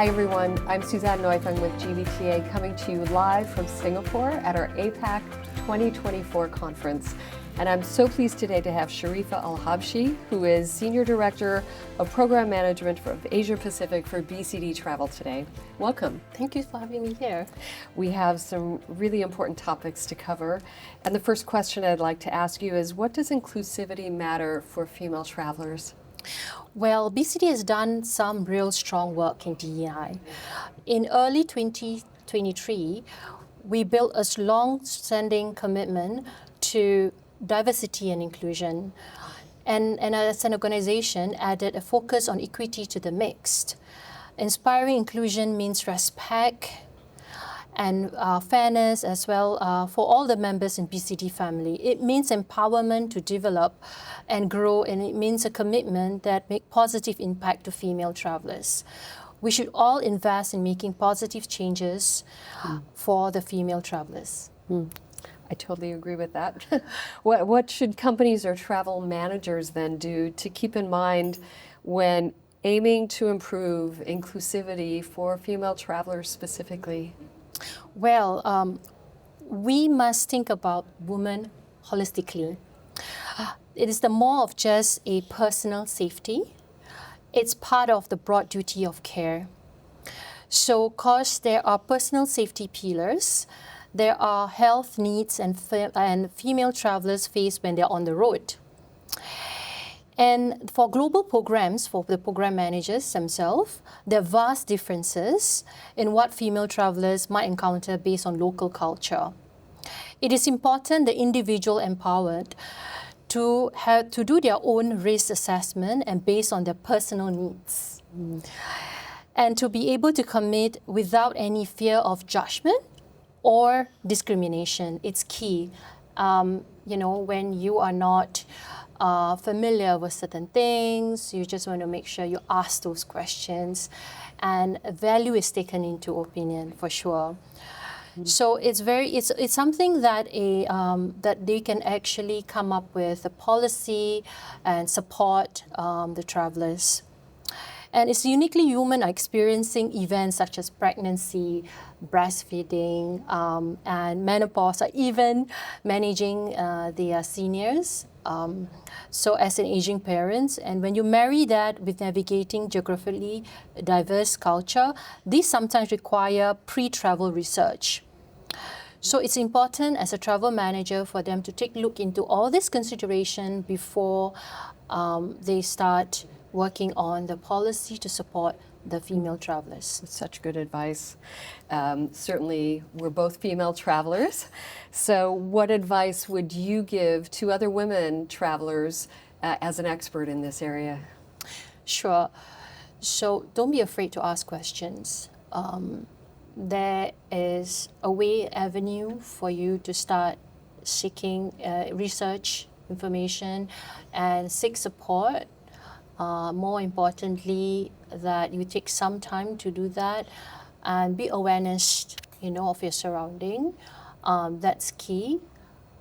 Hi everyone, I'm Suzanne Neufang with GBTA coming to you live from Singapore at our APAC 2024 conference. And I'm so pleased today to have Sharifah Alhabshi, who is Senior Director of Program Management for Asia Pacific for BCD Travel today. Welcome. Thank you for having me here. We have some really important topics to cover. And the first question I'd like to ask you is, what does inclusivity matter for female travelers? Well, BCD has done some real strong work in DEI. In early 2023, we built a long-standing commitment to diversity and inclusion, and as an organization added a focus on equity to the mix. Inspiring inclusion means respect and fairness as well for all the members in BCD family. It means empowerment to develop and grow, and it means a commitment that make positive impact to female travelers. We should all invest in making positive changes for the female travelers. I totally agree with that. What should companies or travel managers then do to keep in mind when aiming to improve inclusivity for female travelers specifically? Well, we must think about women holistically. It is the more of just a personal safety. It's part of the broad duty of care. So, cause there are personal safety pillars, there are health needs and female travelers face when they're on the road. And for global programs, for the program managers themselves, there are vast differences in what female travelers might encounter based on local culture. It is important the individual empowered to do their own risk assessment and based on their personal needs. And to be able to commit without any fear of judgment or discrimination. It's key. When you are not familiar with certain things, you just want to make sure you ask those questions, and value is taken into opinion for sure. So it's something that that they can actually come up with a policy and support the travelers. And it's uniquely human experiencing events such as pregnancy, breastfeeding, and menopause, or even managing their seniors. So as an aging parent, and when you marry that with navigating geographically diverse culture, these sometimes require pre-travel research. So it's important as a travel manager for them to take a look into all this consideration before they start working on the policy to support the female travelers. Such good advice. Certainly, we're both female travelers. So what advice would you give to other women travelers as an expert in this area? Sure. So don't be afraid to ask questions. There is a avenue for you to start seeking research information and seek support. More importantly, that you take some time to do that and be awareness, of your surrounding. That's key,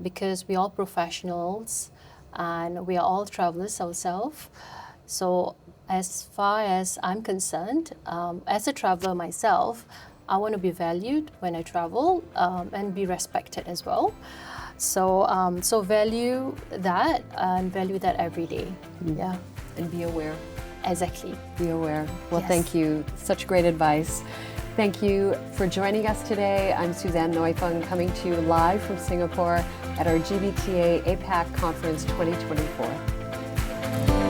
because we are all professionals and we are all travelers ourselves. So as far as I'm concerned, as a traveler myself, I want to be valued when I travel and be respected as well. So value that and value that every day. Yeah. And be aware. Exactly. Be aware. Well, Yes. Thank you. Such great advice. Thank you for joining us today. I'm Suzanne Neufang, coming to you live from Singapore at our GBTA APAC Conference 2024.